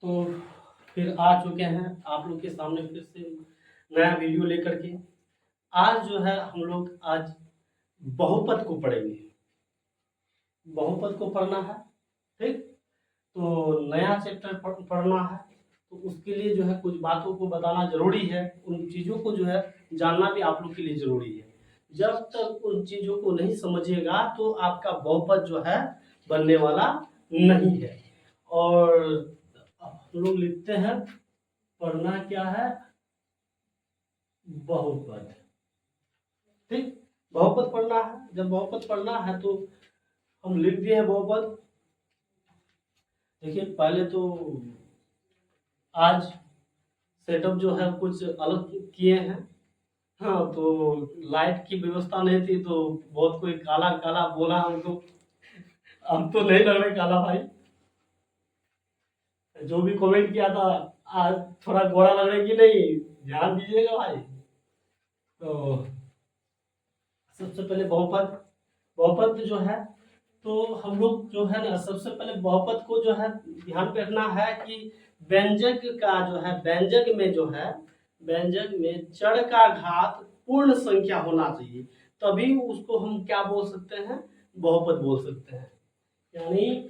तो फिर आ चुके हैं आप लोग के सामने फिर से नया वीडियो लेकर के। आज जो है हम लोग आज बहुपद को पढ़ेंगे। बहुपद को पढ़ना है, ठीक। तो नया चैप्टर पढ़ना है, तो उसके लिए जो है कुछ बातों को बताना जरूरी है। उन चीज़ों को जो है जानना भी आप लोग के लिए जरूरी है। जब तक उन चीज़ों को नहीं समझिएगा तो आपका बहुपद जो है बनने वाला नहीं है। और हम लोग लिखते हैं पढ़ना क्या है, बहुपद, ठीक। बहुपद पढ़ना है। जब बहुपद पढ़ना है तो हम लिख दिए हैं बहुपद। देखिए पहले तो आज सेटअप जो है कुछ अलग किए हैं। हाँ, तो लाइट की व्यवस्था नहीं थी तो बहुत कोई काला काला बोला हमको। हम तो नहीं लग रहे काला भाई, जो भी कमेंट किया था आज थोड़ा गोरा लग रहा है कि नहीं, ध्यान दीजिएगा भाई। तो सबसे पहले बहुपद, बहुपद जो है तो हम लोग जो है ना सबसे पहले बहुपद को जो है ध्यान पे रखना है कि व्यंजक का जो है व्यंजक में चर का घात पूर्ण संख्या होना चाहिए, तभी उसको हम क्या बोल सकते हैं, बहुपद बोल सकते हैं। यानी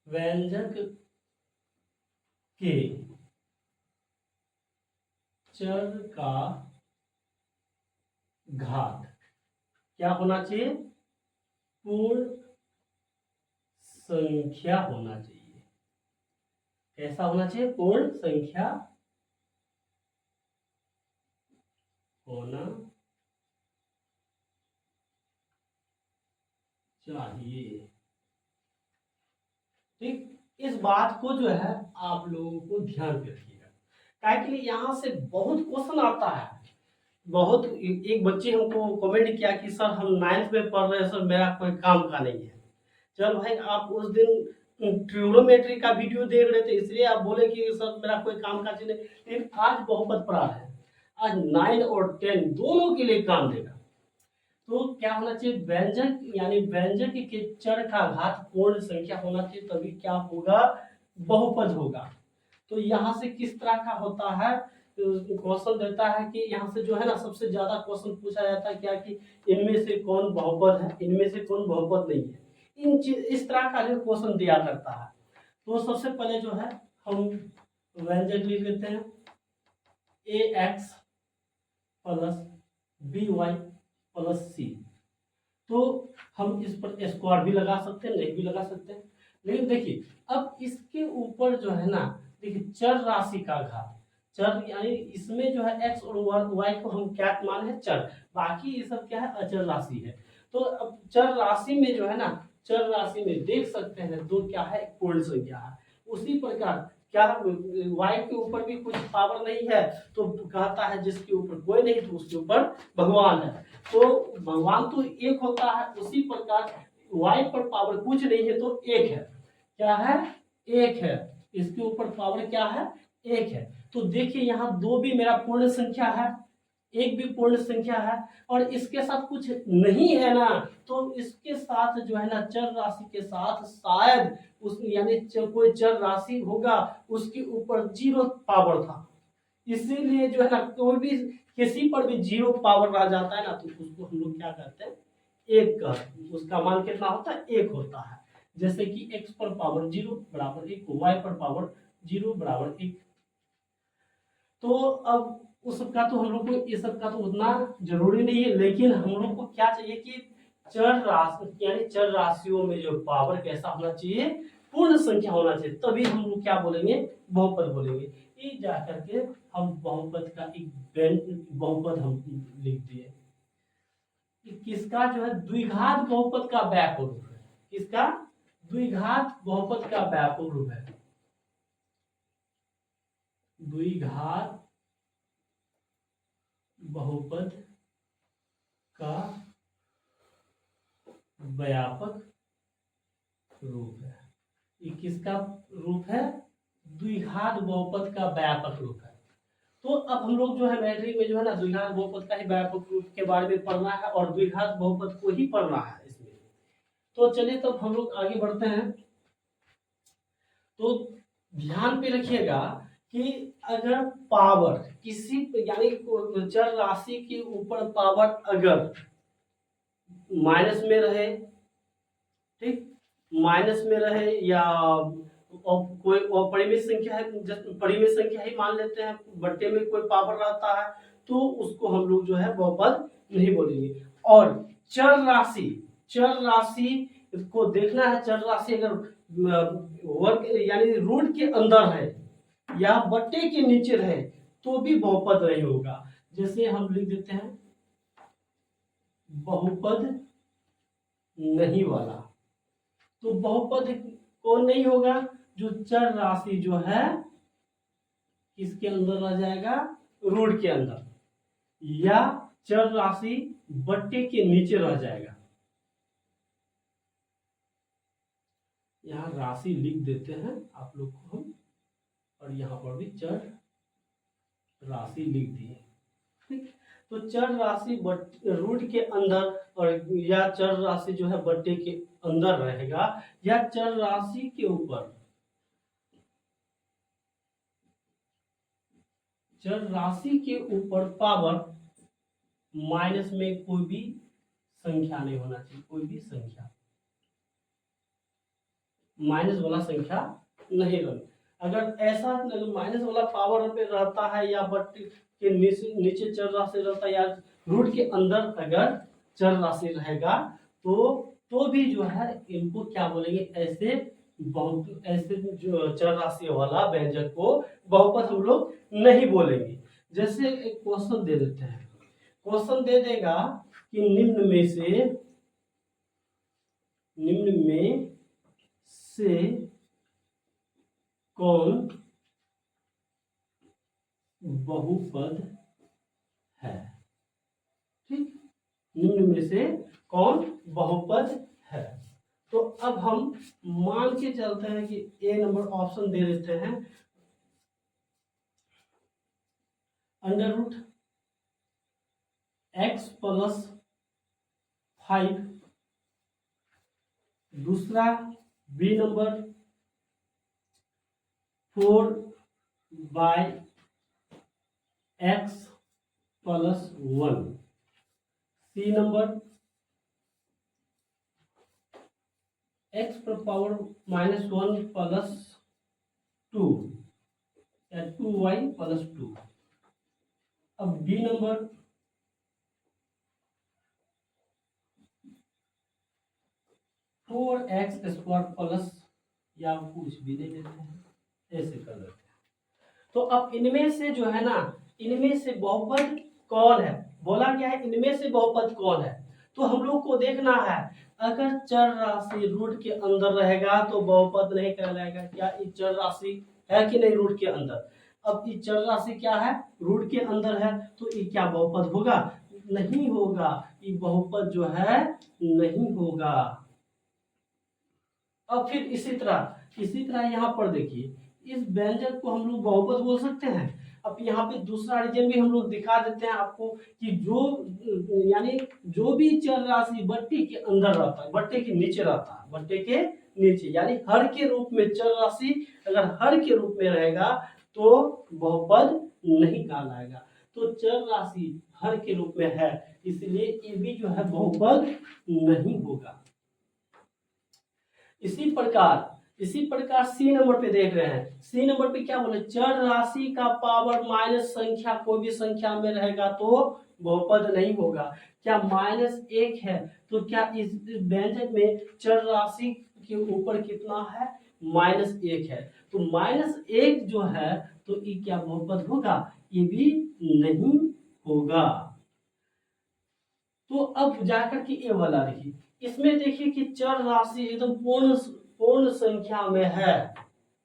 व्यंजक के चर का घात क्या होना चाहिए, पूर्ण संख्या होना चाहिए। कैसा होना चाहिए, पूर्ण संख्या होना चाहिए, ठीक। इस बात को जो है आप लोगों को ध्यान में रखिएगा, काहे के लिए यहाँ से बहुत क्वेश्चन आता है। बहुत एक बच्चे हमको कमेंट किया कि सर हम 9th में पढ़ रहे हैं सर, मेरा कोई काम का नहीं है। चल भाई, आप उस दिन ट्रिग्नोमेट्री का वीडियो देख रहे थे इसलिए आप बोले कि सर मेरा कोई काम का चीज नहीं, लेकिन आज बहुपद पढ़ा है। आज 9 और 10 दोनों के लिए काम देगा। तो क्या होना चाहिए, व्यंजक यानी व्यंजक के चर का घात पूर्ण संख्या होना चाहिए, तभी क्या होगा, बहुपद होगा। तो यहाँ से किस तरह का होता है, क्वेश्चन देता है कि यहाँ से जो है ना सबसे ज्यादा क्वेश्चन पूछा जाता है क्या कि इनमें से कौन बहुपद है, इनमें से कौन बहुपद नहीं है। इस तरह का जो क्वेश्चन दिया करता है। तो सबसे पहले जो है हम व्यंजक लिख लेते हैं, A X plus B Y plus C. तो हम इस पर स्क्वायर भी लगा सकते हैं, नहीं भी लगा सकते हैं। लेकिन देखिए अब इसके ऊपर जो है ना, देखिए चर राशि का घात, चर यानी इसमें जो है एक्स और वाई को हम क्या मान है, चर। बाकी ये सब क्या है, अचर राशि है। तो अब चर राशि में जो है ना, चर राशि में देख सकते हैं दो क्या है, पूर्ण संख्या है। उसी प्रकार क्या वाई के ऊपर भी कुछ पावर नहीं है, तो कहता है जिसके ऊपर कोई नहीं तो उसके ऊपर भगवान है। तो भगवान तो एक होता है, उसी प्रकार वाई पर पावर कुछ नहीं है तो एक है। क्या है, एक है। इसके ऊपर पावर क्या है, एक है। तो देखिए यहाँ दो भी मेरा पूर्ण संख्या है, एक भी पूर्ण संख्या है, और इसके साथ कुछ नहीं है ना, तो इसके साथ जो है ना चर राशि के साथ शायद उस यानी कोई चर राशि होगा, उसके ऊपर 0 पावर था, इसीलिए जो है ना कोई भी किसी पर भी 0 पावर रह जाता है ना, तो उसको हम लोग क्या कहते हैं, एक कहते हैं। उसका मान कितना होता है, एक होता है। जैसे कि x पर पावर 0 बराबर 1, y पर पावर 0 बराबर 1। तो अब उस सब का तो हम लोग को, ये सब का तो उतना जरूरी नहीं है, लेकिन हम लोग को क्या चाहिए कि चर राशि यानी चर राशियों में जो पावर कैसा होना चाहिए, पूर्ण संख्या होना चाहिए, तभी हम लोग क्या बोलेंगे, बहुपद बोलेंगे। ये जा करके हम बहुपद का एक बहुपद हम लिख दिए। किसका जो है द्विघात बहुपद का व्यापक रूप है, किसका, द्विघात बहुपद का व्यापक रूप है। द्विघात बहुपद का व्यापक रूप है। ये किसका रूप है, द्विघात बहुपद का व्यापक रूप है। तो अब हम लोग जो है मैट्रिक में जो है ना द्विघात बहुपद का ही व्यापक रूप के बारे में पढ़ना है, और द्विघात बहुपद को ही पढ़ना है इसमें। तो चलिए तब हम लोग आगे बढ़ते हैं। तो ध्यान पे रखिएगा कि अगर पावर किसी यानी चर राशि के ऊपर पावर अगर माइनस में रहे, ठीक, माइनस में रहे या कोई परिमित संख्या है, परिमित संख्या ही मान लेते हैं, बट्टे में कोई पावर रहता है तो उसको हम लोग जो है बहुपद नहीं बोलेंगे। और चर राशि को देखना है, चर राशि अगर वर्ग यानी रूट के अंदर है या बट्टे के नीचे रहे तो भी बहुपद नहीं होगा। जैसे हम लिख देते हैं बहुपद नहीं वाला। तो बहुपद कौन नहीं होगा? जो चर राशि जो है किसके अंदर रह जाएगा? रूट के अंदर, या चर राशि बट्टे के नीचे रह जाएगा। यहाँ राशि लिख देते हैं आप लोग को हम, और यहाँ पर भी चर राशि लिख दिए, ठीक। तो चर राशि रूट के अंदर और या चर राशि जो है बट्टे के अंदर रहेगा, या चर राशि के ऊपर, चर राशि के ऊपर पावर माइनस में कोई भी संख्या नहीं होना चाहिए, कोई भी संख्या माइनस वाला संख्या नहीं रहना। अगर ऐसा माइनस वाला पावर पे रहता है या बट्टे के नीचे चर राशि रहता है या रूट के अंदर अगर चर राशि रहेगा तो भी जो है इनको क्या बोलेंगे? ऐसे जो चर राशि वाला व्यंजक को बहुपद हम लोग नहीं बोलेंगे। जैसे एक क्वेश्चन दे देते हैं, क्वेश्चन दे देगा कि निम्न में से कौन बहुपद है, ठीक, निम्न में से कौन बहुपद है। तो अब हम मान के चलते हैं कि ए नंबर ऑप्शन दे देते हैं, अंडर रूट x प्लस 5, दूसरा B number 4 by x plus 1, C number x पर पावर -1 प्लस 2 या 2y प्लस 2। अब D number four x square plus, या कुछ भी दे देते हैं, ऐसे कर देते हैं। तो अब इनमें से जो है ना, इनमें से बहुपद कौन है? बोला क्या है? इनमें से बहुपद कौन है? तो हम लोग को देखना है, अगर चर राशि रूट के अंदर रहेगा तो बहुपद नहीं कहलाएगा। क्या ये चर राशि है कि नहीं रूट के अंदर? अब ये चर राशि क्या है? रूट के अंदर है, तो ये क्या बहुपद होगा? नहीं होगा, ये बहुपद जो है नहीं होगा। अब फिर इसी तरह यहाँ पर देखिए, इस व्यंजक को हम लोग बहुपद बोल सकते हैं। अब यहाँ पे दूसरा रीजन भी हम लोग दिखा देते हैं आपको कि यानी जो भी चर राशि बट्टे के अंदर रहता है, बट्टे के नीचे रहता है, बट्टे के नीचे यानी हर के रूप में चर राशि अगर हर के रूप में रहेगा तो बहुपद नहीं कहलाएगा। तो चर राशि हर के रूप में है, इसलिए ये भी जो है बहुपद नहीं होगा। इसी प्रकार सी नंबर पे देख रहे हैं, सी नंबर पे क्या बोले? चर राशि का पावर माइनस संख्या कोई भी संख्या में रहेगा तो बहुपद नहीं होगा। क्या -1 है तो क्या इस व्यंजक में चर राशि के ऊपर कितना है? -1 है, तो -1 जो है तो ये क्या बहुपद होगा? ये भी नहीं होगा। तो अब जाकर के ये वाला देखिए, इसमें देखिए कि चर राशि एकदम पूर्ण संख्या में है,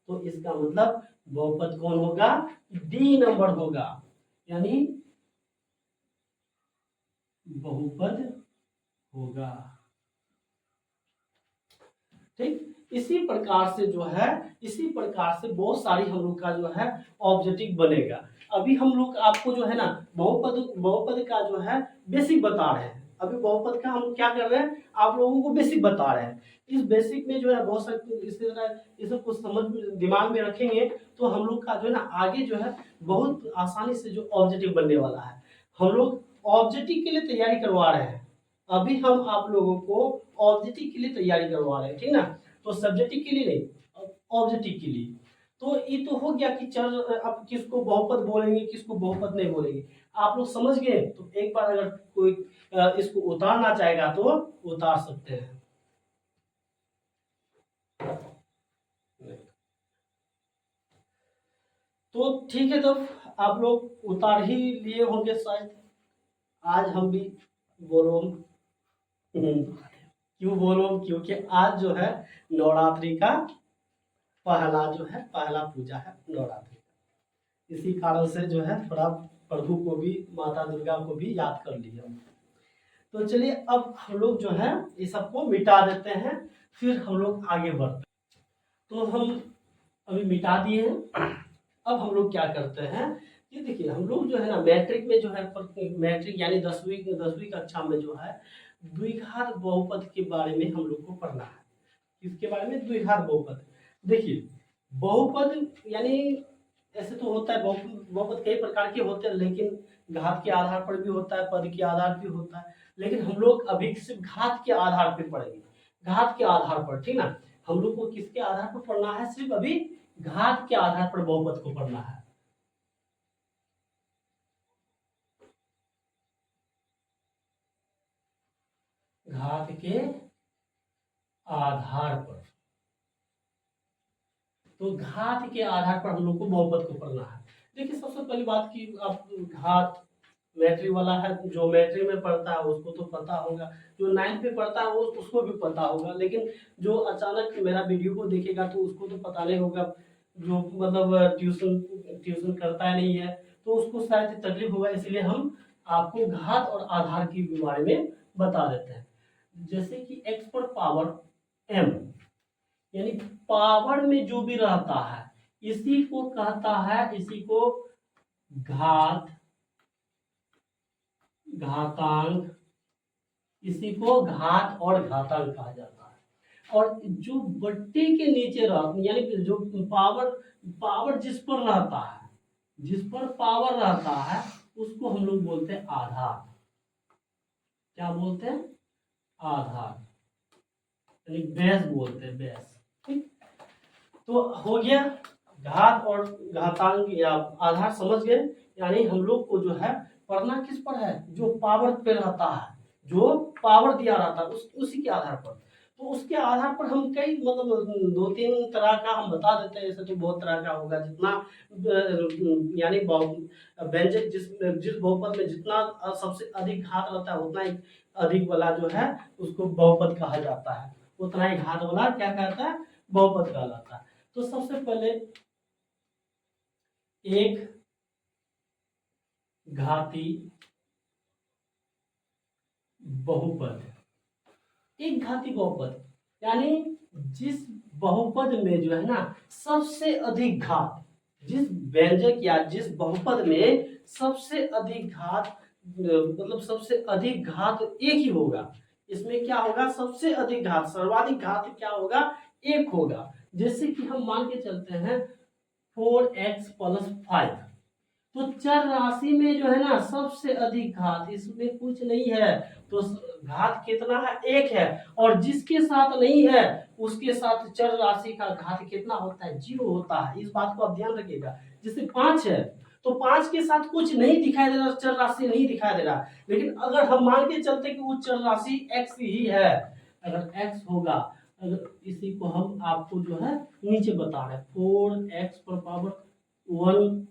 तो इसका मतलब बहुपद कौन होगा? डी नंबर होगा, यानी बहुपद होगा, ठीक। इसी प्रकार से जो है, इसी प्रकार से बहुत सारी हम लोग का जो है ऑब्जेक्टिव बनेगा। अभी हम लोग आपको जो है ना बहुपद का जो है बेसिक बता रहे हैं, अभी बहुपद का हम क्या कर रहे हैं, आप लोगों को बेसिक बता रहे हैं। इस बेसिक में जो है बहुत सारे इसी तरह ये सब कुछ समझ दिमाग में रखेंगे तो हम लोग का जो है ना आगे जो है बहुत आसानी से जो ऑब्जेक्टिव बनने वाला है। हम लोग ऑब्जेक्टिव के लिए तैयारी करवा रहे हैं, अभी हम आप लोगों को ऑब्जेक्टिव के लिए तैयारी करवा रहे हैं, ठीक ना। तो सब्जेक्टिव के लिए नहीं, ऑब्जेक्टिव के लिए। तो ये तो हो गया कि चर अब किसको बहुपद बोलेंगे किसको बहुपद नहीं बोलेंगे, आप लोग समझ गए। तो एक बार अगर कोई इसको उतारना चाहेगा तो उतार सकते हैं। तो ठीक है, तो आप लोग उतार ही लिए होंगे शायद। आज हम भी बोलो क्यों बोलो, क्योंकि आज जो है नवरात्रि का पहला जो है पहला पूजा है नवरात्रि का, इसी कारण से जो है थोड़ा प्रभु को भी माता दुर्गा को भी याद कर लिया। तो चलिए अब हम लोग जो है ये सबको मिटा देते हैं, फिर हम लोग आगे बढ़ते हैं। तो हम अभी मिटा दिए हैं, अब हम लोग क्या करते हैं, ये देखिए हम लोग जो है ना मैट्रिक में जो है मैट्रिक यानी 10वीं कक्षा में जो है द्विघात बहुपद के बारे में हम लोग को पढ़ना है। किसके बारे में, द्विघात बहुपद। देखिए बहुपद यानी ऐसे तो होता है बहुपद कई प्रकार के होते हैं, लेकिन घात के आधार पर भी होता है, पद के आधार भी होता है, लेकिन हम लोग अभी सिर्फ घात के आधार पर पढ़ेंगे, घात के आधार पर, ठीक ना। हम लोग को किसके आधार पर पढ़ना है, सिर्फ अभी घात के आधार पर बहुपद को पढ़ना है। घात के आधार पर, तो घात के आधार पर हम लोग को बहुपद को पढ़ना है। देखिए सबसे पहली बात की आप घात मैट्रिक वाला है, जो मैट्रिक में पढ़ता है उसको तो पता होगा, जो 9th में पढ़ता है वो उसको भी पता होगा, लेकिन जो अचानक मेरा वीडियो को देखेगा तो उसको तो पता नहीं होगा, जो मतलब ट्यूशन करता नहीं है तो उसको शायद तकलीफ होगा, इसलिए हम आपको घात और आधार के बारे में बता देते हैं। जैसे कि x पर पावर m, यानी पावर में जो भी रहता है इसी को कहता है, इसी को घात, घातांक, इसी को घात और घातांक कहा जाता है। और जो बट्टे के नीचे रहता यानी जो पावर जिस पर रहता है, जिस पर पावर रहता है उसको हम लोग बोलते हैं आधार। क्या बोलते हैं, आधार, यानी बेस बोलते हैं, बेस। ठीक, तो हो गया घात और घातांक या आधार समझ गए। यानी हम लोग को जो है पढ़ना किस पर है, जो पावर पे रहता है, जो पावर दिया रहता है उसी के आधार पर। तो उसके आधार पर हम कई मतलब 2-3 तरह का हम बता देते हैं, ऐसे तो बहुत तरह का होगा, जितना यानी व्यंजक जिस जिस बहुपद में जितना सबसे अधिक घात रहता है उतना ही अधिक वाला जो है उसको बहुपद कहा जाता है, उतना ही घात वाला क्या कहता है, बहुपद कहलाता है। तो सबसे पहले एक घाती बहुपद, एक घाती बहुपद यानी जिस बहुपद में जो है ना सबसे अधिक घात, जिस व्यंजक या जिस बहुपद में सबसे अधिक घात मतलब सबसे अधिक घात एक ही होगा, इसमें क्या होगा, सबसे अधिक घात सर्वाधिक घात क्या होगा, एक होगा। जैसे कि हम मान के चलते हैं 4x + 5, तो चर राशि में जो है ना सबसे अधिक घात, इसमें कुछ नहीं है, तो घात कितना है, एक है, और जिसके साथ नहीं है उसके साथ चर राशि का घात कितना होता है, 0 होता है। इस बात को आप ध्यान रखिएगा। जैसे 5 है तो 5 के साथ कुछ नहीं दिखाई दे रहा, चर राशि नहीं दिखाई दे रहा, लेकिन अगर हम मान के चलते कि वो चर राशि x ही है, अगर x होगा, अगर इसी को हम आपको जो है नीचे बता रहे हैं 4x पर पावर 1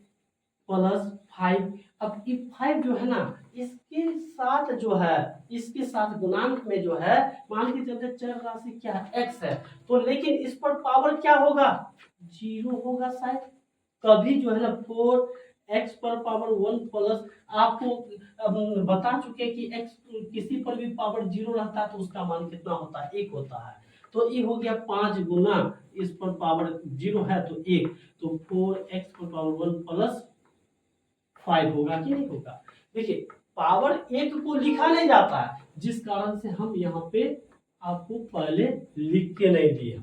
+ 5। अब ये 5 जो है ना इसके साथ जो है, इसके साथ गुणांक में जो है मान के चलते चर राशि क्या है, x है, तो लेकिन इस पर पावर क्या होगा, 0 होगा शायद। कभी जो है ना 4x पर पावर 1 प्लस, आपको बता चुके कि x किसी पर भी पावर 0 रहता है तो उसका मान कितना होता है, 1 होता है। तो ये हो गया 5 गुना इस पर पावर 0 है तो 1, तो 4x पर पावर 1 + 5 होगा कि नहीं होगा। देखिए पावर 1 को लिखा नहीं जाता है, जिस कारण से हम यहाँ पे आपको पहले लिख के नहीं दिए,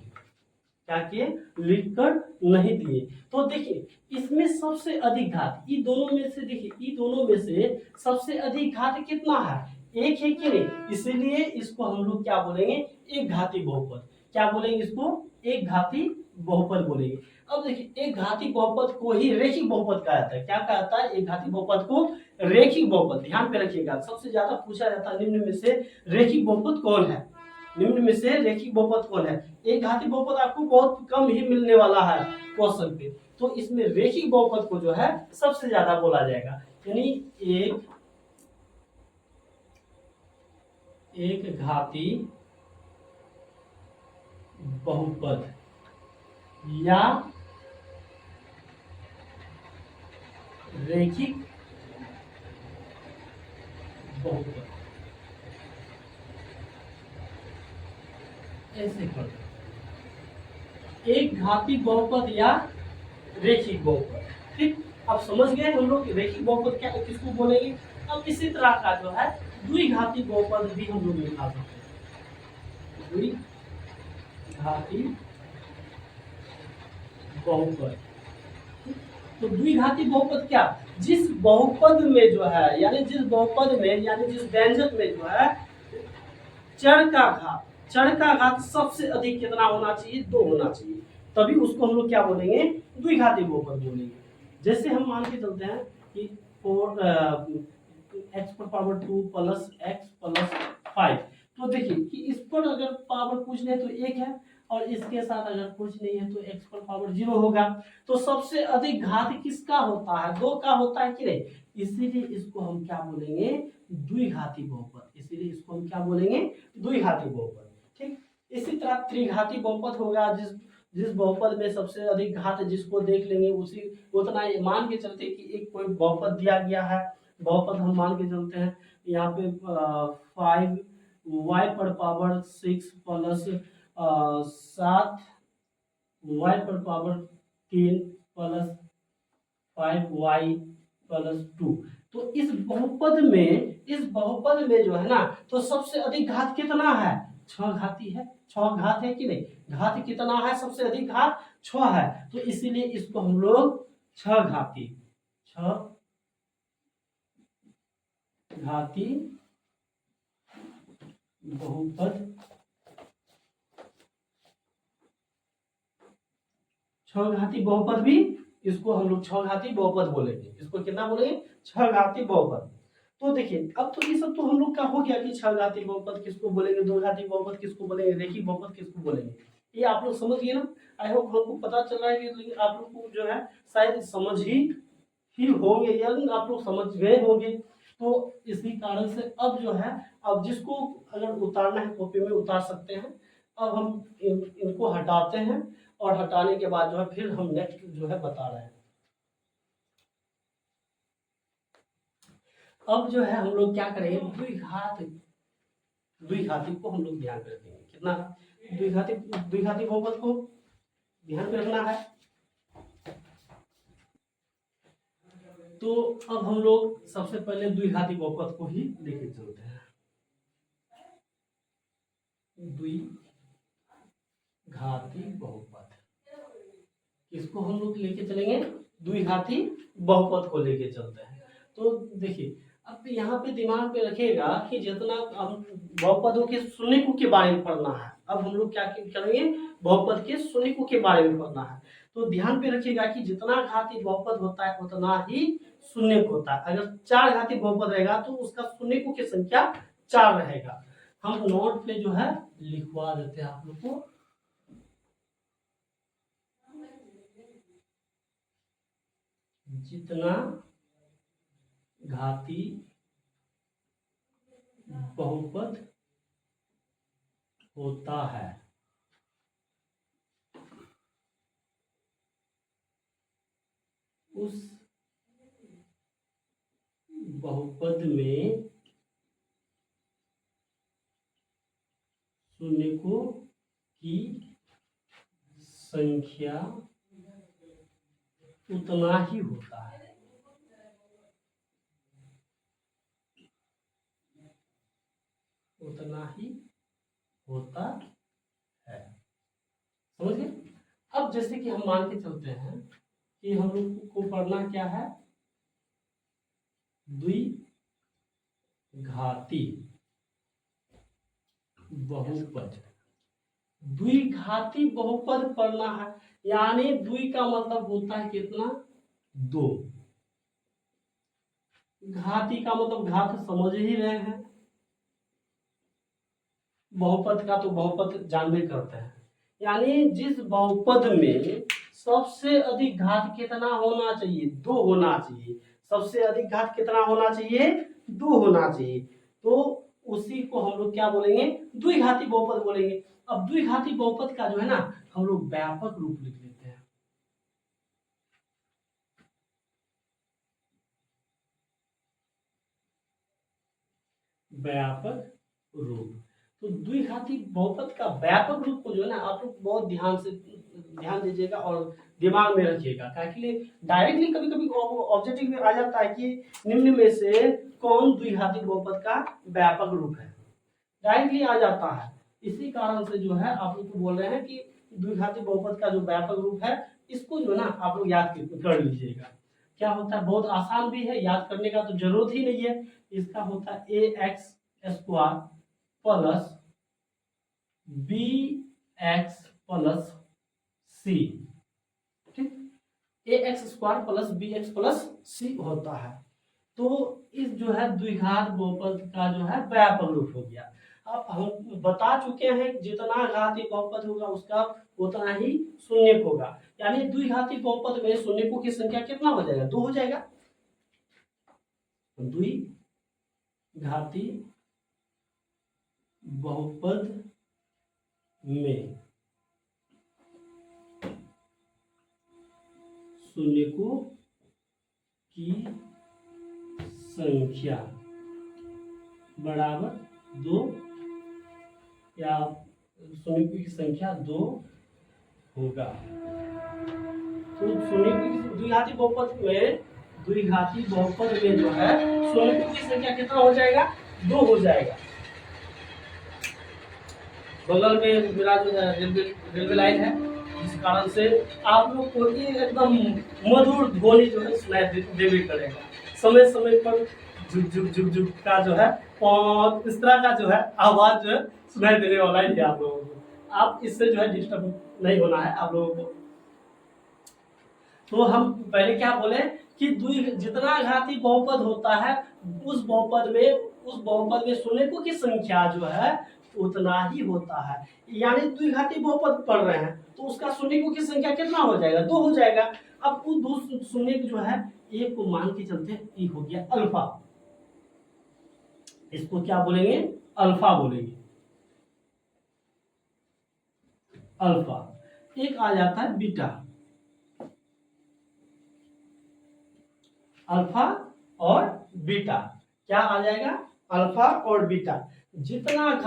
क्या किए, लिख कर नहीं दिए। तो देखिए इसमें सबसे अधिक घात, ये दोनों में से देखिए, ये दोनों में से सबसे अधिक घात कितना है, एक है कि नहीं, इसीलिए इसको हम लोग क्या बोलेंगे, एक घाती बहुपद। क्या बोलेंगे इसको, एक घाती बहुपद बोलेंगे। अब देखिए एक घाती बहुपद को ही रेखिक बहुपद कहा जाता है। क्या कहता है, एक घाती बहुपद को रेखिक बहुपद। ध्यान पे रखिएगा, सबसे ज्यादा पूछा जाता है निम्न में से रेखिक बहुपद कौन है, निम्न में से रेखिक बहुपद कौन है। एक घाती बहुपद आपको बहुत कम ही मिलने वाला है क्वेश्चन पे, तो इसमें रेखिक बहुपद को जो है सबसे ज्यादा बोला जाएगा। यानी एक घाती बहुपद या रेखिक बहुपद, ऐसे कर, एक घाती बहुपद या रेखिक बहुपद। ठीक, अब समझ गए हम लोग रेखिक बहुपद क्या किसको बोलेंगे। अब इसी तरह का जो है द्विघाती बहुपद भी हम लोग निकाल सकते हैं, द्विघाती बहुपद। तो द्विघाती बहुपद क्या, जिस बहुपद में जो है, यानी जिस बहुपद में, यानी जिस व्यंजक में जो है चर का घात सबसे अधिक कितना होना चाहिए, 2 होना चाहिए, तभी उसको हम लोग क्या बोलेंगे, द्विघाती बहुपद बोलेंगे। जैसे हम मान के चलते हैं कि 4x⁴ 2 प्लस x प्लस 5, तो देखिए कि इस पर अगर पावर कुछ नहीं तो 1 है, और इसके साथ अगर कुछ नहीं है तो x⁴ 0 होगा। तो सबसे अधिक घात किसका होता है, 2 का होता है कि नहीं, इसीलिए इसको हम क्या बोलेंगे, द्विघाती बहुपद। इसीलिए इसको हम क्या बोलेंगे, द्विघाती बहुपद। ठीक, इसी तरह त्रिघाती बहुपद होगा, जिस जिस बहुपद में सबसे अधिक घात जिसको देख लेंगे उसी उतना मान के चलते कि एक कोई बहुपद दिया गया है, बहुपद हम मान के चलते हैं यहाँ पे 5y⁴ 6 plus 7y⁴ 3 plus 5y+2। तो इस बहुपद में जो है ना, तो सबसे अधिक घात कितना है, 6 घाती है, 6 घात है कि नहीं, घात कितना है, सबसे अधिक घात 6 है, तो इसीलिए इसको हम लोग 6 घाती बहुपद, 6 घाती बहुपद भी, इसको हम लोग 6 घाती बहुपद बोलेंगे। इसको कितना बोलेंगे, 6 घाती बहुपद। तो देखिए अब तो ये सब तो हम लोग का हो गया कि 6 घाती बहुपद किसको बोलेंगे, 2 घाती बहुपद किसको बोलेंगे, रेखिक बहुपद किसको बोलेंगे, ये आप लोग समझ गए ना। आई होप हमको पता चल रहा है कि आप लोग को जो है शायद समझ ही होंगे, या आप लोग समझ गए होंगे। तो इसी कारण से अब जो है, अब जिसको अगर उतारना है कॉपी में उतार सकते हैं। अब हम इनको हटाते हैं, और हटाने के बाद जो है फिर हम नेक्स्ट जो है बता रहे हैं। अब जो है हम लोग क्या करेंगे, द्विघाती को हम लोग ध्यान में रखेंगे, कितना द्विघाती बहुपद को ध्यान में रखना है। तो अब हम लोग सबसे पहले द्विघाती बहुपद को ही लेके चलते हैं। द्विघाती बहुपद किसको हम लोग लेके चलेंगे, द्विघाती बहुपद को लेके चलते हैं। तो देखिए अब यहाँ पे दिमाग पे रखिएगा कि जितना हम बहुपदों के शून्यकों के बारे में पढ़ना है, अब हम लोग क्या करेंगे, बहुपद के शून्यकों के बारे में पढ़ना है। तो ध्यान पे रखिएगा कि जितना घाती बहुपद होता है उतना ही शून्यक होता है। अगर 4 घाती बहुपद रहेगा तो उसका शून्यकों की संख्या 4 रहेगा। हम नोट पे जो है लिखवा देते हैं आप लोग को, जितना घाती बहुपद होता है उस बहुपद में शून्यकों की संख्या उतना ही होता है। उतना ही होता है। समझ गए? अब जैसे कि हम मान के चलते हैं कि हम लोग को पढ़ना क्या है, द्विघाती बहुपद। द्विघाती बहुपद पढ़ना है, यानी द्वि का मतलब होता है कितना, दो। घाती का मतलब घात समझ ही रहे हैं, बहुपद का तो बहुपद जानबे करते हैं, यानी जिस बहुपद में सबसे अधिक घात कितना होना चाहिए, दो होना चाहिए। सबसे अधिक घात कितना होना चाहिए, दो होना चाहिए। तो उसी को हम लोग क्या बोलेंगे, द्विघाती बहुपद बोलेंगे। अब द्विघाती बहुपद का जो है ना, हम लोग व्यापक रूप लिख लेते हैं। व्यापक रूप। तो द्विघाती बहुपद का व्यापक रूप को जो है ना, आप लोग बहुत ध्यान दीजिएगा और दिमाग में रखिएगा। क्योंकि डायरेक्टली कभी कभी ऑब्जेक्टिव में आ जाता है कि निम्न में से कौन द्विघाती बहुपद का व्यापक रूप है, डायरेक्टली आ जाता है। इसी कारण से जो है आप लोग को बोल रहे हैं कि द्विघाती बहुपद का जो व्यापक रूप है, इसको जो है ना आप लोग याद कर लीजिएगा। क्या होता है, बहुत आसान भी है, याद करने का तो जरूरत ही नहीं है। इसका होता है A X square plus B X plus C. ठीक, A X square plus B X plus C होता है। तो इस जो है द्विघात बहुपद का जो है व्यापक रूप हो गया। अब हम बता चुके हैं जितना घाती बहुपद होगा उसका उतना ही शून्य होगा, यानी द्विघाती बहुपद में शून्यकों की संख्या कितना हो जाएगा, दो हो जाएगा। द्विघाती बहुपद में शून्यकों की संख्या बराबर दो, या शून्यकों की संख्या दो होगा। तो द्विघाती बहुपद में जो है शून्यकों की संख्या कितना हो जाएगा, दो हो जाएगा। बगल में मेरा जो है रेलवे लाइन है, जिस कारण से आप लोग को ये एकदम मधुर ध्वनि जो है सुनाई देवे करेगा। समय समय पर झुक झुक झुक झुक का जो है और इस तरह का जो है आवाज जो है सुनाई देने वाला ही है आप लोगों को। आप इससे जो है डिस्टर्ब नहीं होना है आप लोगों को। तो हम पहले क्या बोले कि जितना घाती बहुपद होता है उस बहुपद में शून्यकों की संख्या जो है उतना ही होता है। यानी द्विघाती बहुपद पढ़ रहे हैं तो उसका शून्यकों की संख्या कितना हो जाएगा, दो हो जाएगा। अब उस दो शून्य जो है एक को मान के चलते हैं, ये हो गया अल्फा। इसको क्या बोलेंगे, अल्फा बोलेंगे। अल्फा। एक आ जाता है बीटा। अल्फा और बीटा क्या आ जाएगा, अल्फा और बीटा। जितना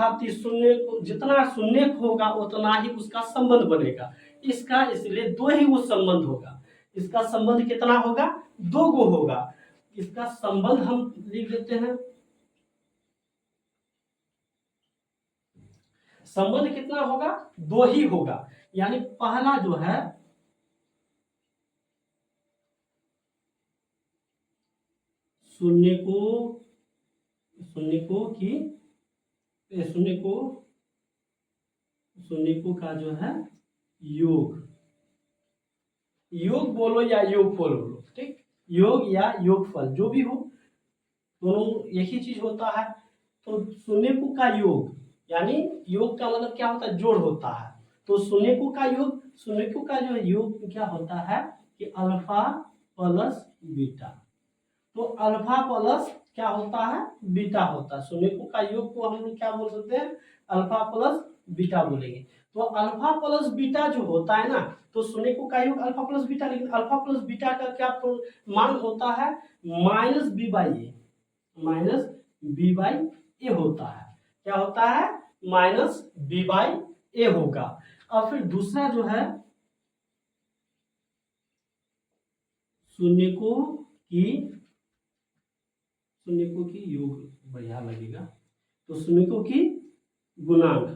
शून्य होगा उतना ही उसका संबंध बनेगा। इसका इसलिए दो ही वो संबंध होगा। इसका संबंध कितना होगा, दो गो होगा। इसका संबंध हम लिख देते हैं। संबंध कितना होगा, दो ही होगा। यानी पहला जो है शून्यकों का जो है योग बोलो या योगफल बोलो, ठीक, योग या योगफल जो भी हो, दोनों एक ही चीज होता है। तो शून्यकों का योग, यानी योग का मतलब क्या होता है, जोड़ होता है। तो शून्यकों का जो योग क्या होता है कि अल्फा प्लस बीटा। तो अल्फा प्लस क्या होता है, बीटा होता है। शून्यकों का योग को हम लोग क्या बोल सकते हैं, अल्फा प्लस बीटा बोलेंगे। तो अल्फा प्लस बीटा जो होता है ना, तो शून्यकों का योग अल्फा प्लस बीटा, लेकिन अल्फा प्लस बीटा का क्या मान होता है, माइनस बी बाई ए होता है। क्या होता है, माइनस बी बाई ए होगा। और फिर दूसरा जो है शून्यकों की योग बढ़िया लगेगा, तो शून्यकों की गुणांक,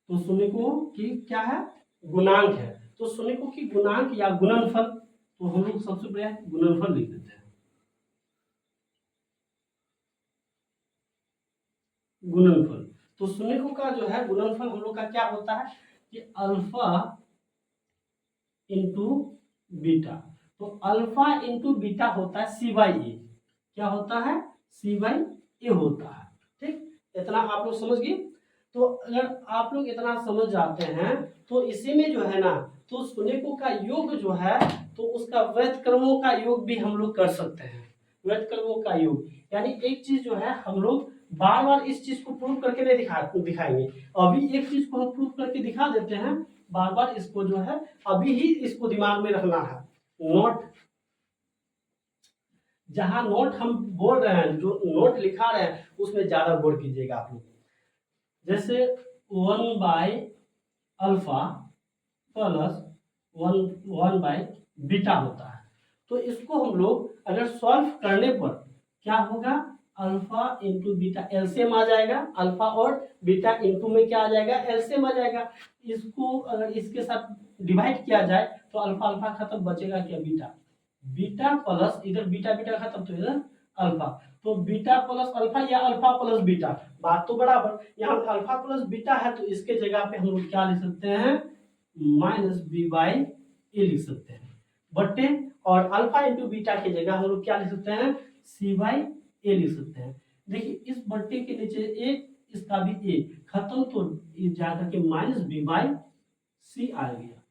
तो शून्यकों की क्या है, गुणांक है। तो शून्यकों की गुणांक या गुणनफल, तो हम लोग सबसे पहले गुणनफल लिख देते हैं। गुणनफल, तो शून्यकों का जो है गुणनफल हम लोग का क्या होता है कि अल्फा इंटू बीटा। तो अल्फा इंटू बीटा होता है सी बाई ए। क्या होता है, सी बाई ए होता है। ठीक, इतना आप लोग समझ गए। तो अगर आप लोग इतना समझ जाते हैं तो इसी में जो है ना, तो शून्यकों का योग जो है, तो उसका व्युत्क्रमों का योग भी हम लोग कर सकते हैं। व्युत्क्रमों का योग यानी एक चीज जो है हम लोग बार बार इस चीज को प्रूव करके नहीं दिखाएंगे। अभी एक चीज को हम प्रूव करके दिखा देते हैं, बार बार इसको जो है अभी ही इसको दिमाग में रखना है। नोट, जहां नोट हम बोल रहे हैं, जो नोट लिखा रहे हैं उसमें ज्यादा गौर कीजिएगा आप लोग। जैसे 1/अल्फा प्लस 1/बीटा होता है। तो इसको हम लोग अगर सॉल्व करने पर क्या होगा, अल्फा इंटू बीटा एलसीएम आ जाएगा। अल्फा और बीटा इंटू में क्या आ जाएगा, एलसीएम आ जाएगा। इसको अगर इसके साथ डिवाइड किया जाए तो अल्फा अल्फा खत्म, बचेगा क्या, बीटा। बीटा प्लस इधर बीटा बीटा खत्म तो इधर अल्फा, तो बीटा प्लस अल्फा या अल्फा प्लस बीटा, बात तो बराबर। यहाँ अल्फा प्लस बीटा है तो इसके जगह पे हम लोग क्या लिख सकते हैं, माइनस बी बाई ए लिख सकते हैं बट्टे, और अल्फा इंटू बीटा की जगह हम लोग क्या लिख सकते हैं, सी बाई ए लिख सकते हैं। देखिए इस बट्टे के नीचे ए, इसका भी ए खत्म, तो ये जाकर के माइनस बी बाई सी आ गया,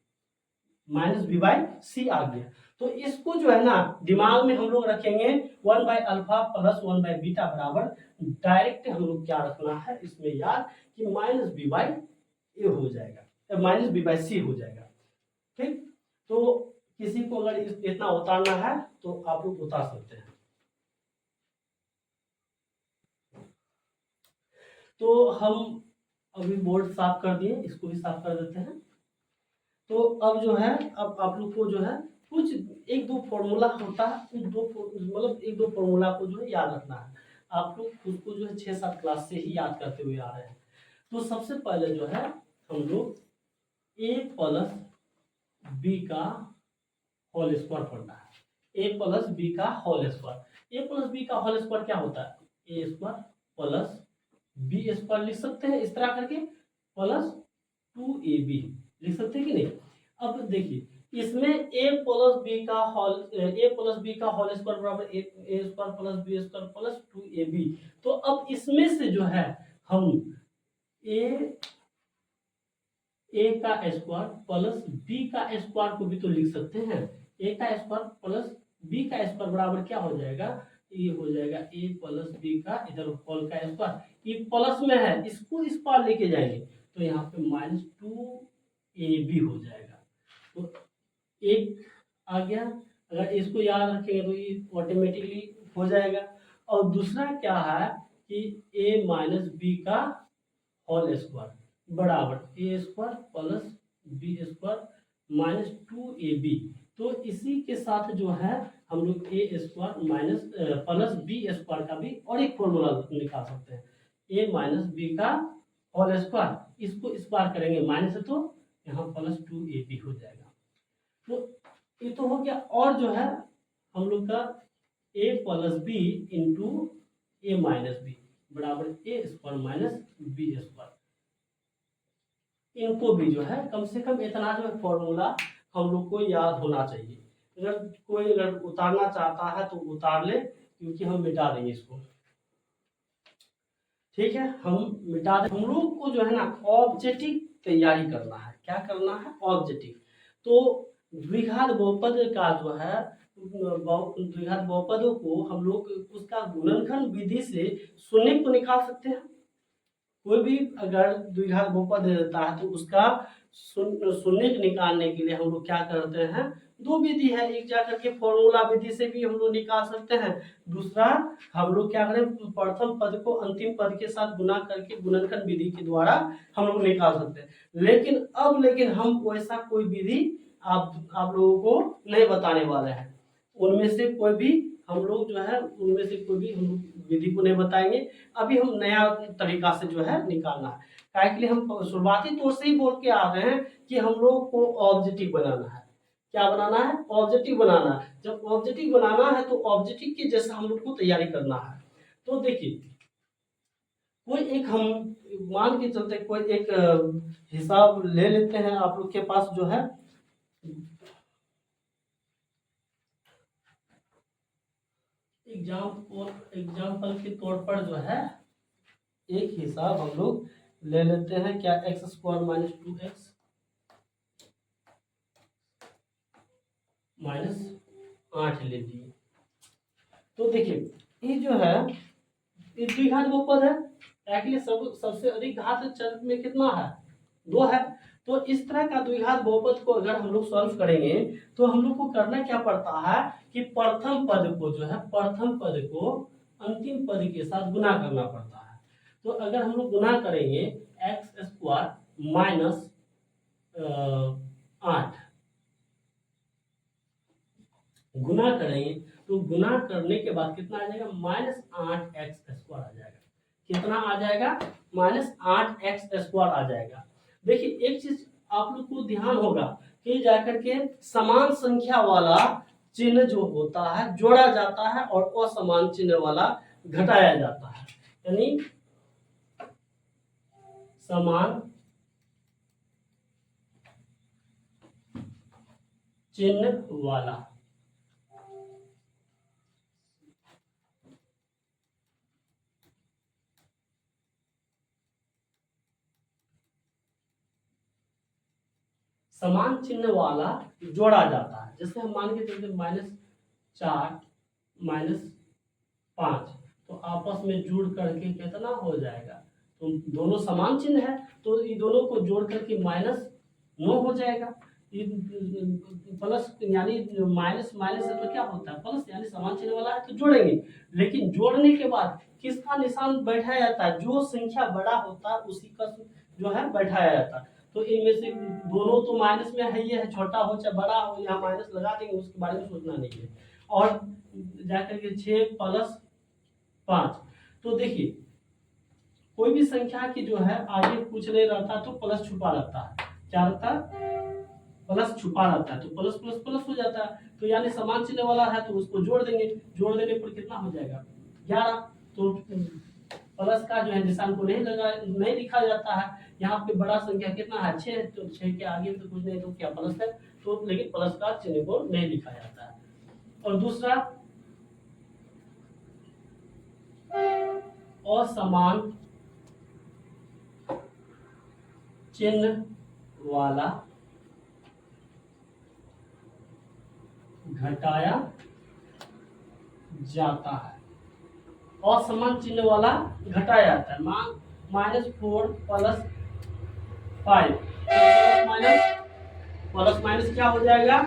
माइनस बी बाई सी आ गया। तो इसको जो है ना दिमाग में हम लोग रखेंगे 1/अल्फा प्लस 1/बीटा बराबर, डायरेक्ट हम लोग क्या रखना है इसमें याद कि माइनस बी बाई ए हो जाएगा, माइनस बी बाई सी हो जाएगा। ठीक, तो किसी को अगर इतना उतारना है तो आप लोग उतार सकते हैं। तो हम अभी बोर्ड साफ कर दिए, इसको भी साफ कर देते हैं। तो अब जो है, अब आप लोग को जो है कुछ एक दो फॉर्मूला होता है, कुछ दो मतलब एक दो फॉर्मूला को जो है याद रखना है। आप लोग उसको जो है 6-7 क्लास से ही याद करते हुए आ रहे हैं। तो सबसे पहले जो है हम लोग ए प्लस बी का होल स्क्वायर पढ़ना है। ए प्लस बी का होल स्क्वायर, ए प्लस बी का होल स्क्वायर क्या होता है, ए स्क्वायर प्लस बी स्क्वायर लिख सकते हैं इस तरह करके, प्लस 2ab लिख सकते हैं कि नहीं। अब देखिए इसमें a प्लस बी का होल, a प्लस बी का होल स्क्वायर बराबर a square plus B square plus 2ab। तो अब इसमें से जो है हम a का स्क्वायर प्लस b का स्क्वायर को भी तो लिख सकते हैं। a का स्क्वायर प्लस b का स्क्वायर बराबर क्या हो जाएगा, ये हो जाएगा a प्लस b का इधर होल का स्क्वायर, ये प्लस में है इसको इस पार लेके जाएंगे तो यहाँ पे माइनस 2ab हो जाएगा। तो एक आ गया, अगर इसको याद रखेंगे तो ये ऑटोमेटिकली हो जाएगा। और दूसरा क्या है कि a माइनस बी का होल स्क्वायर बराबर A square plus B square minus 2ab। तो इसी के साथ जो है हम लोग A square minus plus B square का भी और एक फॉर्मूला निकाल सकते हैं, ए माइनस बी का होल स्क्वायर, इसको इस बार करेंगे माइनस है तो यहाँ प्लस 2ab हो जाएगा। तो ये तो हो गया। और जो है हम लोग का a plus B into A minus B बराबर A square minus B square, इनको भी जो है कम से कम इतना जो है फॉर्मूला हम लोग को याद होना चाहिए। अगर कोई अगर उतारना चाहता है तो उतार ले, क्योंकि हम मिटा देंगे इसको। ठीक है, हम मिटा दें। हम लोग को जो है ना ऑब्जेक्टिव तैयारी करना है, क्या करना है, ऑब्जेक्टिव। तो द्विघात बहुपद का जो है द्विघात बहुपदों को हम लोग उसका गुणनखंड विधि से शून्य को निकाल सकते हैं। कोई भी अगर द्विघात बहुपद देता है तो उसका शून्य निकालने के लिए हम लोग क्या करते हैं, दो विधि है, एक जाकर के फॉर्मूला विधि से भी हम लोग निकाल सकते हैं, दूसरा हम लोग क्या करें, प्रथम पद को अंतिम पद के साथ गुना करके गुणनखंड विधि के द्वारा हम लोग निकाल सकते हैं। लेकिन हम वैसा कोई विधि आप लोगों को नहीं बताने वाले हैं। उनमें से कोई भी हम लोग जो है उनमें से कोई भी हम लोग विधि को नहीं बताएंगे। अभी हम नया तरीका से जो है निकालना है, काहे के लिए हम शुरुआती तौर से ही बोल के आ रहे हैं कि हम लोग को ऑब्जेक्टिव बनाना है। क्या बनाना है? ऑब्जेक्टिव बनाना है। जब ऑब्जेक्टिव बनाना है तो ऑब्जेक्टिव के जैसा हम लोग को तैयारी करना है। तो देखिए, कोई एक हम मान के चलते कोई एक हिसाब ले लेते हैं आप लोग के पास जो है, एग्जाम्पल के तौर पर जो है एक हिसाब हम लोग ले लेते हैं, क्या x square minus 2x minus 8 ले लिए। तो देखिए ये जो है ये द्विघात बहुपद है, एक्चुअली सबसे अधिक घात चर में कितना है? 2 है। तो इस तरह का द्विघात बहुपद को अगर हम लोग सॉल्व करेंगे तो हम लोग को करना क्या पड़ता है कि प्रथम पद को जो है प्रथम पद को अंतिम पद के साथ गुना करना पड़ता है। तो अगर हम लोग गुना करेंगे एक्स स्क्वायर माइनस 8 गुना करेंगे तो गुना करने के बाद कितना आ जाएगा? माइनस 8x स्क्वायर आ जाएगा। कितना आ जाएगा? माइनस 8x स्क्वायर आ जाएगा। देखिए एक चीज आप लोग को ध्यान होगा कि जाकर के समान संख्या वाला चिन्ह जो होता है जोड़ा जाता है और असमान चिन्ह वाला घटाया जाता है, यानी समान चिन्ह वाला समान चिन्ह वाला जोड़ा जाता है। जैसे हम मान के चलते -4 -5 तो आपस में जुड़ करके कितना हो जाएगा? तो दोनों समान चिन्ह है तो ये दोनों को जोड़ करके -9 हो जाएगा। प्लस यानी माइनस माइनस से तो क्या होता है? प्लस, यानी समान चिन्ह वाला है तो जोड़ेंगे। लेकिन जोड़ने के बाद किसका निशान बैठाया जाता है? जो संख्या बड़ा होता है उसी का जो है बैठाया जाता है। तो इनमें से दोनों तो माइनस में है, ये है, छोटा हो चाहे बड़ा हो, यहाँ माइनस लगा देंगे, उसके बारे में सोचना नहीं है। और जाकर के 6 + 5 तो देखिए कोई भी संख्या की जो है आगे कुछ नहीं रहता तो प्लस छुपा रहता है। क्या रहता है? प्लस छुपा रहता है, तो प्लस प्लस प्लस हो जाता है। तो यानी समान चिन्ह वाला है तो उसको जोड़ देंगे, जोड़ देने पर कितना हो जाएगा? 11। तो प्लस का जो है निशान को नहीं लिखा जाता है। यहाँ पे बड़ा संख्या कितना है? 6, तो 6 के आगे तो कुछ नहीं तो क्या प्लस है, तो लेकिन प्लस का चिन्ह को नहीं लिखा जाता है। और दूसरा असमान चिन्ह वाला घटाया जाता है। असमान चिन्ह वाला घटाया जाता है। -4 + 5 प्लस माइनस क्या हो जाएगा?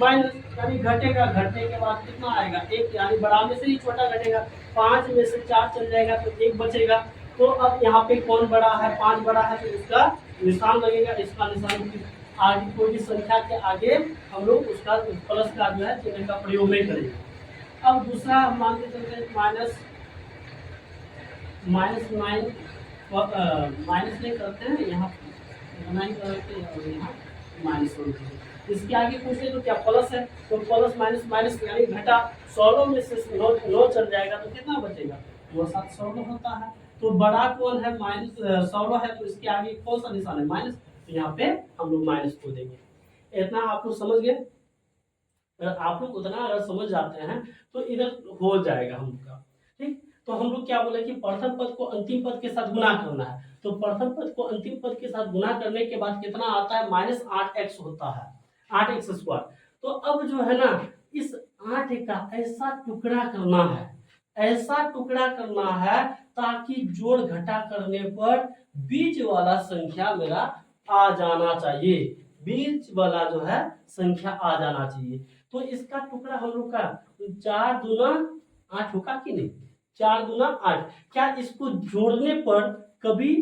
माइनस, यानी घटेगा, घटने के बाद कितना आएगा? 1, यानी बड़ा में से ही छोटा घटेगा। 5 में से 4 चल जाएगा तो 1 बचेगा। तो अब यहाँ पे कौन बड़ा है? 5 बड़ा है तो इसका निशान लगेगा। इसका निशान आगे कोई भी संख्या के आगे हम लोग उसका प्लस का जो है चिन्ह का प्रयोग नहीं करेंगे। अब दूसरा हम मान के चलते हैं माइनस 9 माइनस नहीं करते हैं, यहाँ 9 करते हैं और यहाँ -1। इसके आगे कुछ नहीं तो क्या प्लस है, तो प्लस माइनस माइनस यानी घटा। 16 में से 9 चल जाएगा तो कितना बचेगा? 2 7 16 होता है। तो बड़ा कौन है? -16 है, तो इसके आगे कौन सा निशान है? माइनस। तो यहाँ पे हम लोग माइनस को देंगे। इतना आप लोग समझ गए? अगर आप लोग उतना अगर समझ जाते हैं तो इधर हो जाएगा हम लोग का। ठीक, तो हम लोग क्या बोले कि प्रथम पद को अंतिम पद के साथ गुना करना है। तो प्रथम पद को अंतिम पद के साथ गुना करने के बाद कितना आता है? -8x होता है, 8x स्क्वायर। तो अब जो है ना इस 8 का ऐसा टुकड़ा करना है, ऐसा टुकड़ा करना है ताकि जोड़ घटा करने पर बीच वाला संख्या मेरा आ जाना चाहिए। बीच वाला जो है संख्या आ जाना चाहिए। तो इसका टुकड़ा हम लोग का 4 दूना 8 होगा कि नहीं, 4 दूना 8। क्या इसको जोड़ने पर कभी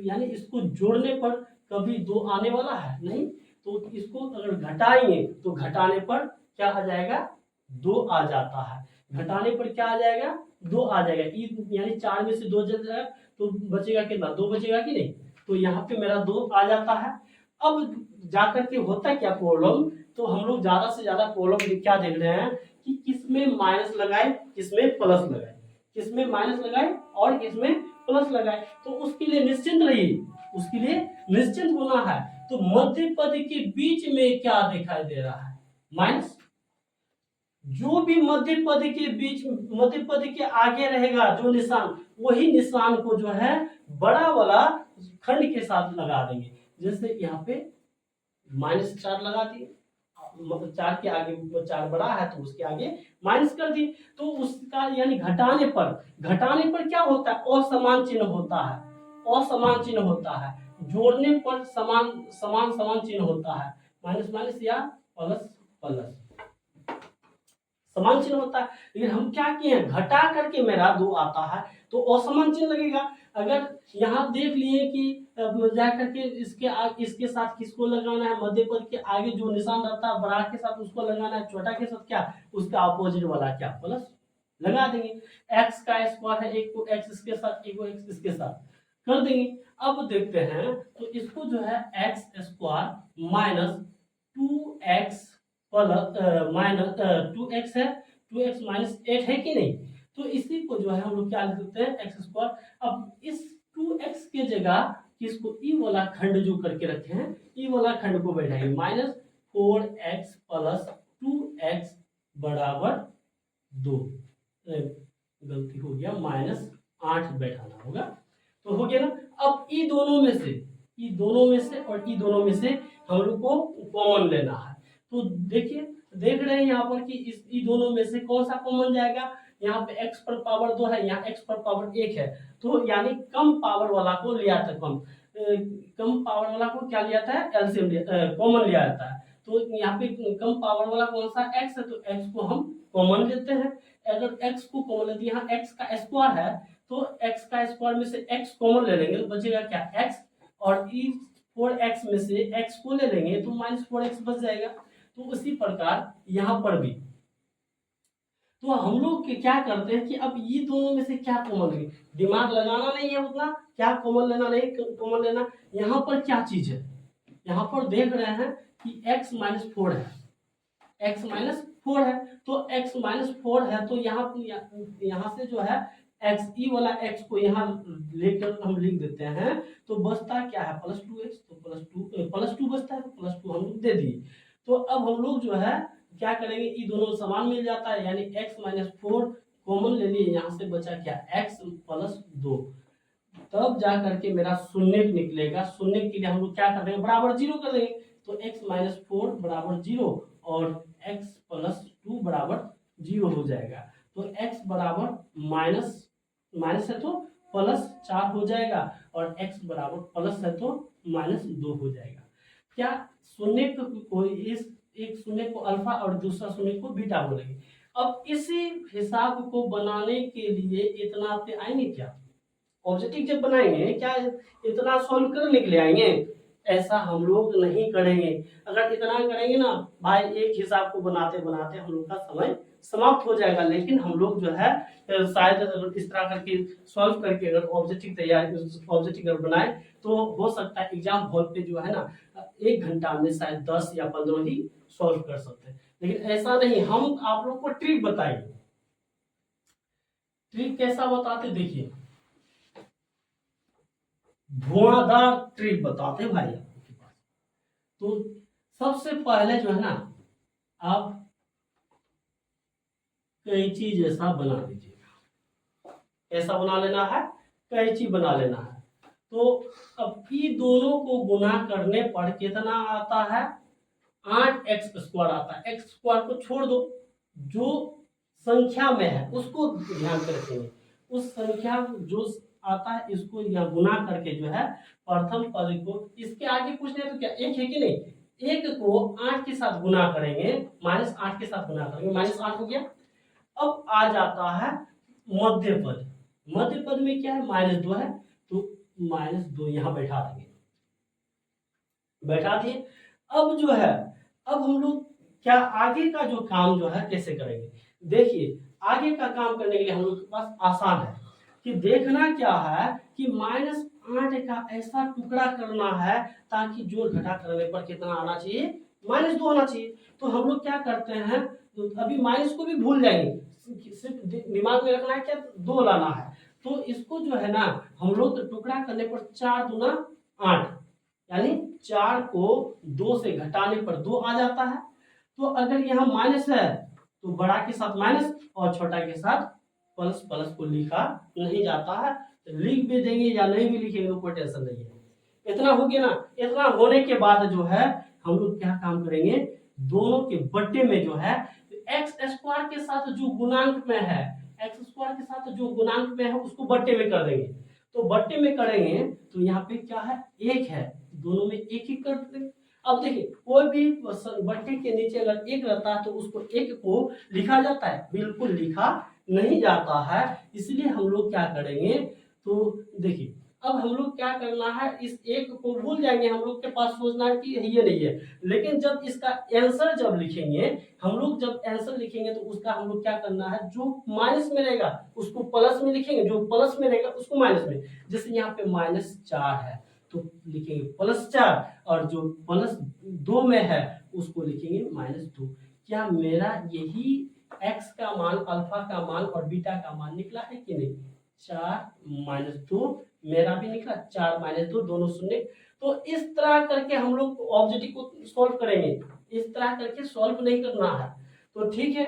यानी इसको जोड़ने पर कभी 2 आने वाला है नहीं। तो इसको अगर घटाएंगे तो घटाने पर क्या आ जाएगा, 2 आ जाता है। घटाने पर क्या आ जाएगा, 2 आ जाएगा। यानी 4 में से 2 जल जाएगा तो बचेगा कितना, 2 बचेगा कि नहीं। तो यहाँ पे मेरा 2 आ जाता है। अब जाकर के होता क्या प्रॉब्लम, तो हम लोग ज्यादा से ज्यादा प्रॉब्लम क्या देख रहे हैं कि किसमें माइनस लगाए किसमें प्लस लगाए, किसमें माइनस लगाए और किसमें प्लस लगाए। तो उसके लिए निश्चिंत रहिए, उसके लिए निश्चिंत होना है। तो मध्य पद के बीच में क्या दिखाई दे रहा है, माइनस। जो भी मध्य पद के बीच, मध्य पद के आगे रहेगा जो निशान, वही निशान को जो है बड़ा वाला खंड के साथ लगा देंगे। जैसे यहाँ पे -4 लगा दिए, मतलब 4 के आगे 4 बड़ा है तो उसके आगे माइनस कर दी। तो उसका यानी घटाने पर क्या होता है, असमान चिन्ह होता है, असमान चिन्ह होता है। जोड़ने पर समान समान समान चिन्ह होता है, माइनस माइनस या प्लस प्लस समान चिन्ह होता है। लेकिन हम क्या किए हैं, घटा करके मेरा 2 आता है तो असमान चिन्ह लगेगा। अगर यहाँ देख लिए कि जा करके इसके साथ किसको लगाना है, मध्य पद के आगे जो निशान रहता है बड़ा के साथ उसको लगाना है, छोटा के साथ क्या उसका अपोजिट वाला क्या प्लस लगा देंगे। एक्स का स्क्वायर है, एक को एक्स इसके साथ एक को एक्स इसके साथ कर देंगे। अब देखते हैं तो इसको जो है x square minus 2x minus 2x है, 2x माइनस 8 है कि नहीं। तो इसी को जो है हम लोग क्या लिख सकते हैं, एक्स स्क्वायर। अब इस 2x के जगह किसको, ई वाला खंड जो करके रखे हैं, ई वाला खंड को बैठाएंगे, -4x प्लस 2x बराबर 2। गलती हो गया, -8 बैठाना होगा। तो हो गया ना। अब ई दोनों में से, ई दोनों में से और ई दोनों में से हम लोग को कॉमन लेना है। तो देखिए, देख रहे हैं यहाँ पर कि इस ई दोनों में से कौन सा कॉमन जाएगा। यहाँ पे x पर पावर 2 है, यहाँ x पर पावर 1 है। तो यानी कम पावर वाला को लिया था कम पावर वाला को क्या लिया था, एलसीएम कॉमन लिया जाता है। तो यहाँ पे कम पावर वाला कौन सा x है, तो x को हम कॉमन लेते हैं। अगर x को कॉमन लेते हैं, यहाँ x का स्क्वायर है तो x का स्क्वायर में से x कॉमन ले लेंगे तो बचेगा क्या, x। और इस 4x में से x को ले लेंगे तो -4x बच जाएगा। तो उसी प्रकार यहाँ पर भी तो हम लोग क्या करते हैं कि अब ये दोनों में से क्या कॉमन लेंगे, दिमाग लगाना नहीं है उतना, क्या कॉमन लेना नहीं कॉमन लेना। यहाँ पर क्या चीज है, यहाँ पर देख रहे हैं कि x -4 है, x -4 है। तो x -4 है तो यहाँ से जो है x ई वाला x को यहाँ लेकर हम लिख देते हैं। तो बचता क्या है, +2x। तो +2 बचता है तो +2 हम लोग दे दिए। तो अब हम लोग जो है क्या करेंगे, ई दोनों समान मिल जाता है, यानी x -4 कॉमन ले लिए, यहाँ से बचा क्या, x + 2। तब जा करके मेरा शून्य निकलेगा। शून्य के लिए हम लोग क्या कर देंगे, बराबर 0 कर देंगे। तो x -4 बराबर 0 और x + 2 बराबर 0 हो जाएगा। तो x बराबर माइनस है तो +4 हो जाएगा और x बराबर प्लस है तो -2 हो जाएगा। क्या शून्य को इस एक शून्य को अल्फा और दूसरा शून्य को बीटा बोलेंगे। अब इसी हिसाब को बनाने के लिए इतना पे आएंगे क्या, ऑब्जेक्टिव जब बनाएंगे क्या इतना सॉल्व करने के लिए आएंगे, ऐसा हम लोग नहीं करेंगे। अगर इतना करेंगे ना भाई, एक हिसाब को बनाते बनाते हम लोग का समय समाप्त हो जाएगा। लेकिन हम लोग जो है शायद अगर इस तरह करके सॉल्व करके अगर ऑब्जेक्टिव अगर बनाए तो हो सकता है एग्जाम हॉल पे जो है ना 1 घंटा में शायद 10 या 15 ही सॉल्व कर सकते हैं। लेकिन ऐसा नहीं, हम आप लोग को ट्रिक बताएंगे। ट्रिक कैसा बताते देखिए, धुआंधार ट्रिक बताते भाई आपके पास। तो सबसे पहले जो है ना आप कैंची जैसा बना लीजिएगा, ऐसा बना लेना है, कैंची बना लेना है। तो अब ई दोनों को गुना करने पर कितना आता है, 8x² आता है। x² को छोड़ दो, जो संख्या में है उसको ध्यान से रखेंगे। उस संख्या जो आता है, इसको यहाँ गुना करके जो है प्रथम पद को, इसके आगे कुछ नहीं तो क्या एक है कि नहीं, एक को 8 के साथ गुना करेंगे, -8 के साथ गुना करेंगे, -8 हो गया। अब आ जाता है मध्य पद, मध्य पद में क्या है, -2 है, तो -2 यहाँ बैठा देंगे, बैठा दिए। अब जो है, अब हम लोग क्या आगे का जो काम जो है कैसे करेंगे, देखिए आगे का काम करने के लिए हम लोग के पास आसान है कि देखना क्या है कि -8 का ऐसा टुकड़ा करना है ताकि जोड़ घटा करने पर कितना आना चाहिए, -2 आना चाहिए। तो हम लोग क्या करते हैं, तो अभी माइनस को भी भूल जाएंगे, सिर्फ दिमाग में रखना है क्या, 2 लाना है। तो इसको जो है ना हम लोग टुकड़ा करने पर 4 दूना 8, यानी 4 को 2 से घटाने पर 2 आ जाता है। तो अगर यहाँ माइनस है तो बड़ा के साथ माइनस और छोटा के साथ प्लस, प्लस को लिखा नहीं जाता है, तो लिख भी देंगे या नहीं भी लिखेंगे तो कोई टेंशन नहीं है। इतना हो गया ना, इतना होने के बाद जो है हम लोग क्या काम करेंगे, दोनों के बट्टे में जो है एक्स स्क्वायर के साथ जो गुणांक में है, एक्स स्क्वायर के साथ जो गुणांक में है उसको बट्टे में कर देंगे। तो बट्टे में करेंगे तो यहाँ पे क्या है, एक है, दोनों में एक ही कर देंगे। अब देखिए कोई भी बट्टे के नीचे अगर एक रहता है तो उसको एक को लिखा जाता है, बिल्कुल लिखा नहीं जाता है। इसलिए हम लोग क्या करेंगे, तो देखिए अब हम लोग क्या करना है, इस एक को भूल जाएंगे, हम लोग के पास सोचना है कि ये नहीं है। लेकिन जब इसका आंसर जब लिखेंगे, हम लोग जब आंसर लिखेंगे तो उसका हम लोग क्या करना है, जो माइनस में रहेगा उसको प्लस में लिखेंगे, जो प्लस में रहेगा उसको माइनस में। जैसे यहाँ पे -4 है तो लिखेंगे +4, और जो +2 में है उसको लिखेंगे -2। क्या मेरा यही x का मान, अल्फा का मान और बीटा का मान निकला है कि नहीं, 4 -2 मेरा भी निकला, 4 -2 दोनों शून्य। तो इस तरह करके हम लोग ऑब्जेक्टिव को सॉल्व करेंगे, इस तरह करके सॉल्व नहीं करना है। तो ठीक है,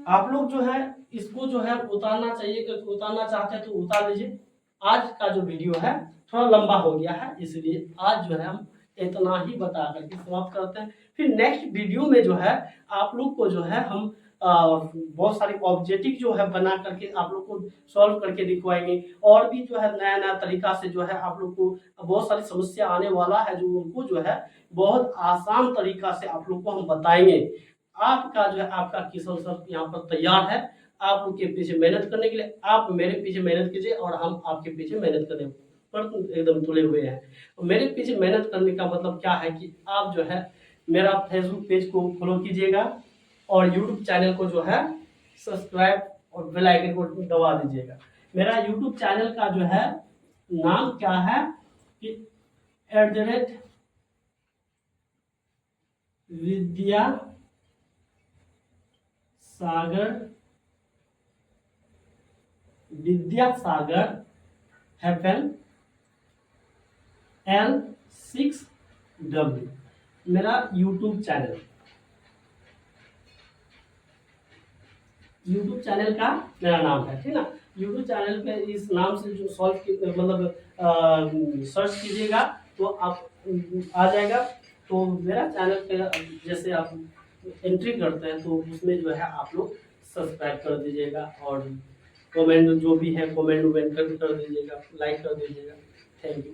आप लोग जो है इसको जो है उतारना चाहिए, उतारना चाहते हैं तो उतार लीजिए। आज का जो वीडियो है थोड़ा लंबा हो गया है, इसलिए आज जो है हम इतना ही बता करके समाप्त करते हैं। फिर नेक्स्ट वीडियो में जो है आप लोग को जो है हम बहुत सारी ऑब्जेक्टिव जो है बना करके आप लोग को सॉल्व करके दिखवाएंगे, और भी जो है नया नया तरीका से जो है आप लोग को बहुत सारी समस्या आने वाला है, जो उनको जो है बहुत आसान तरीका से आप लोग को हम बताएंगे। आपका जो है आपका किशन सर यहाँ पर तैयार है आप लोग के पीछे मेहनत करने के लिए। आप मेरे पीछे मेहनत कीजिए और हम आपके पीछे मेहनत करने पर एकदम तुले हुए हैं। तो मेरे पीछे मेहनत करने का मतलब क्या है कि आप जो है मेरा फेसबुक पेज को फॉलो कीजिएगा और यूट्यूब चैनल को जो है सब्सक्राइब और बेल आइकन को दबा दीजिएगा। मेरा यूट्यूब चैनल का जो है नाम क्या है कि विद्यासागर L6W मेरा यूट्यूब चैनल का मेरा नाम है, ठीक ना। यूट्यूब चैनल पे इस नाम से जो सॉल्व मतलब सर्च कीजिएगा तो आप आ जाएगा। तो मेरा चैनल पे जैसे आप एंट्री करते हैं तो उसमें जो है आप लोग सब्सक्राइब कर दीजिएगा और कमेंट जो भी है कमेंट कर दीजिएगा, लाइक कर दीजिएगा। Thank you.